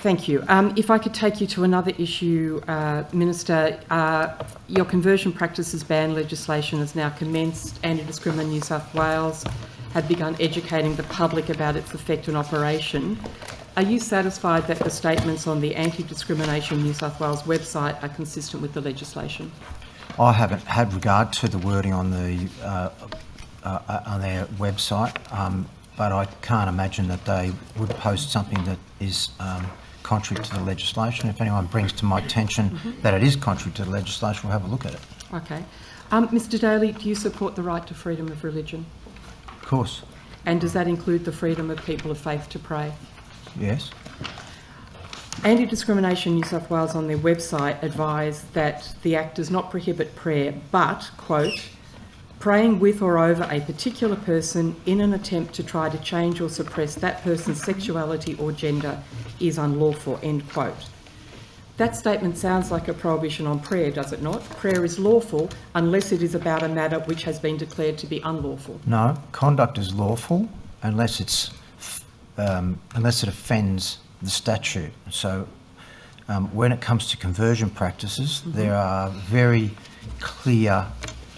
Thank you. If I could take you to another issue, Minister, your conversion practices ban legislation has now commenced. Anti-Discrimination New South Wales had begun educating the public about its effect and operation. Are you satisfied that the statements on the Anti-Discrimination New South Wales website are consistent with the legislation? I haven't had regard to the wording on their website, but I can't imagine that they would post something that is contrary to the legislation. If anyone brings to my attention that it is contrary to the legislation, we'll have a look at it. Okay. Mr Daley, do you support the right to freedom of religion? Of course. And does that include the freedom of people of faith to pray? Yes. Anti-Discrimination New South Wales on their website advised that the Act does not prohibit prayer, but, quote, praying with or over a particular person in an attempt to try to change or suppress that person's sexuality or gender is unlawful, end quote. That statement sounds like a prohibition on prayer, does it not? Prayer is lawful unless it is about a matter which has been declared to be unlawful. No, conduct is lawful unless it offends the statute. So when it comes to conversion practices, there are very clear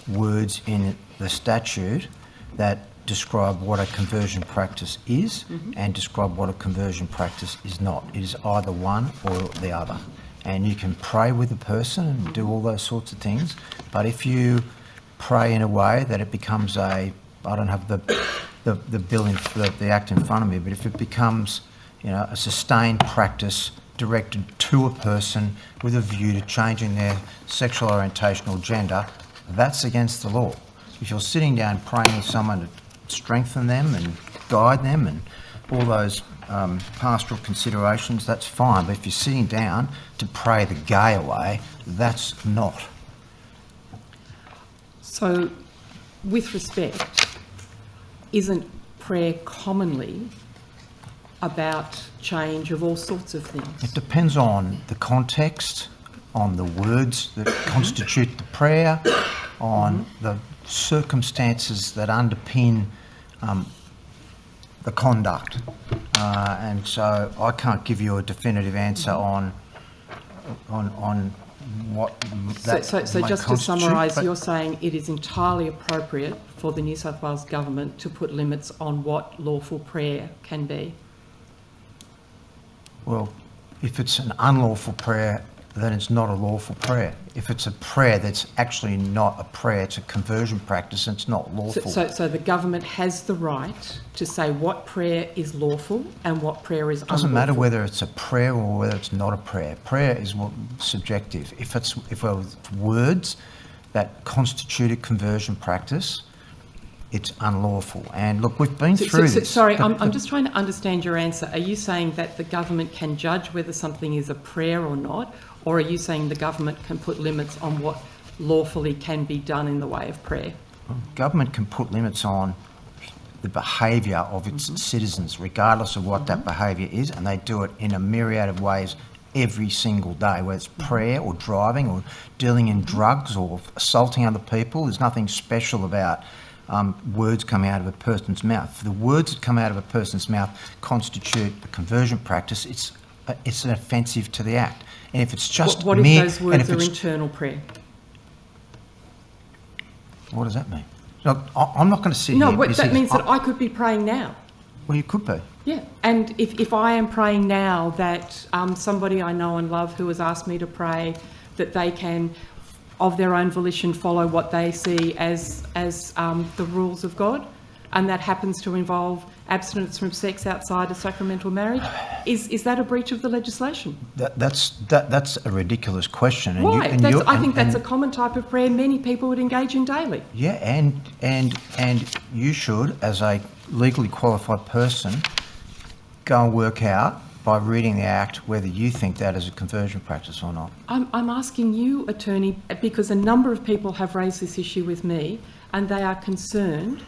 words in the statute that describe what a conversion practice is and describe what a conversion practice is not. It is either one or the other. And you can pray with a person and do all those sorts of things, but if you pray in a way that it becomes I don't have the bill in the Act in front of me, but if it becomes, you know, a sustained practice directed to a person with a view to changing their sexual orientation or gender, that's against the law. If you're sitting down praying with someone to strengthen them and guide them and all those pastoral considerations, that's fine. But if you're sitting down to pray the gay away, that's not. So, with respect, isn't prayer commonly about change of all sorts of things? It depends on the context, on the words that constitute the prayer, on the circumstances that underpin the conduct. And so I can't give you a definitive answer on what that So might just to constitute, summarise, but you're saying it is entirely appropriate for the New South Wales Government to put limits on what lawful prayer can be? Well, if it's an unlawful prayer, then it's not a lawful prayer. If it's a prayer that's actually not a prayer, it's a conversion practice, and it's not lawful. So the government has the right to say what prayer is lawful and what prayer is unlawful? It doesn't matter whether it's a prayer or whether it's not a prayer. Prayer is subjective. If it's words that constitute a conversion practice, it's unlawful. And look, we've been through this. Sorry, I'm just trying to understand your answer. Are you saying that the government can judge whether something is a prayer or not? Or are you saying the government can put limits on what lawfully can be done in the way of prayer? Government can put limits on the behaviour of its citizens, regardless of what that behaviour is, and they do it in a myriad of ways every single day, whether it's prayer or driving or dealing in drugs or assaulting other people. There's nothing special about words coming out of a person's mouth. If the words that come out of a person's mouth constitute a conversion practice, it's an offensive to the Act. And if it's just what mere, if those words are internal prayer? What does that mean? Look, I'm not going to sit here... No, that means that I could be praying now. Well, you could be. Yeah, and if I am praying now that somebody I know and love who has asked me to pray, that they can, of their own volition, follow what they see as the rules of God, and that happens to involve abstinence from sex outside a sacramental marriage, is that a breach of the legislation? That's a ridiculous question. And why? I think that's a common type of prayer many people would engage in daily. Yeah, and you should, as a legally qualified person, go and work out by reading the Act whether you think that is a conversion practice or not. I'm asking you, Attorney, because a number of people have raised this issue with me, and they are concerned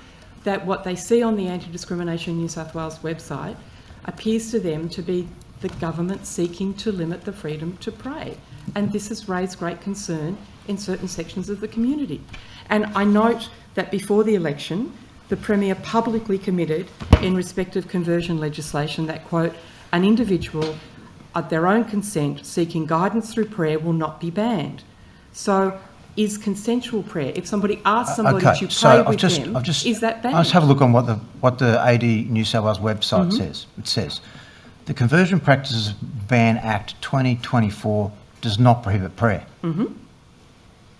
that what they see on the Anti-Discrimination New South Wales website appears to them to be the government seeking to limit the freedom to pray. And this has raised great concern in certain sections of the community. And I note that before the election, the Premier publicly committed in respect of conversion legislation that, quote, an individual at their own consent, seeking guidance through prayer will not be banned. So is consensual prayer, if somebody asks somebody to pray with them, is that banned? I'll just have a look on what the AD New South Wales website says. It says, the Conversion Practices Ban Act 2024 does not prohibit prayer.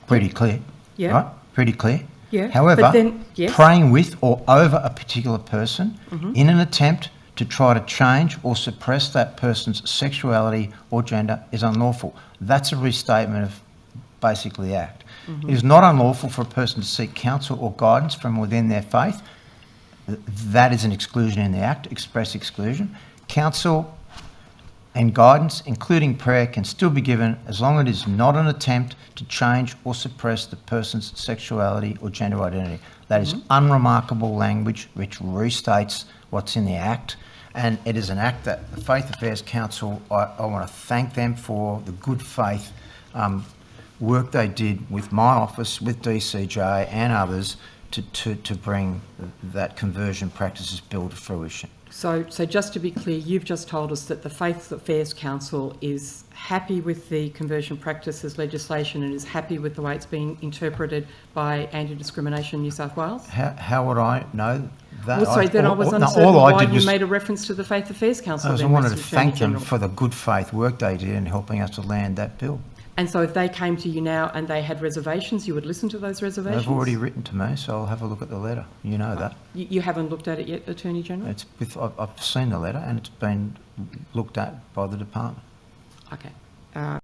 Pretty clear, Yeah. right? Pretty clear. Yeah. However, but then, yes. praying with or over a particular person in an attempt to try to change or suppress that person's sexuality or gender is unlawful. That's a restatement of basically the Act. It is not unlawful for a person to seek counsel or guidance from within their faith. That is an exclusion in the Act, express exclusion. Counsel and guidance, including prayer, can still be given as long as it is not an attempt to change or suppress the person's sexuality or gender identity. That is unremarkable language which restates what's in the Act, and it is an Act that the Faith Affairs Council, I want to thank them for the good faith work they did with my office, with DCJ and others to bring that conversion practices bill to fruition. So just to be clear, you've just told us that the Faith Affairs Council is happy with the conversion practices legislation and is happy with the way it's being interpreted by Anti-Discrimination New South Wales? How would I know that? Well, sorry, then I was uncertain why you made a reference to the Faith Affairs Council. I wanted to thank them for the good faith work they did in helping us to land that bill. And so if they came to you now and they had reservations, you would listen to those reservations? They've already written to me, so I'll have a look at the letter. You know that. You haven't looked at it yet, Attorney General? I've seen the letter and it's been looked at by the department. Okay.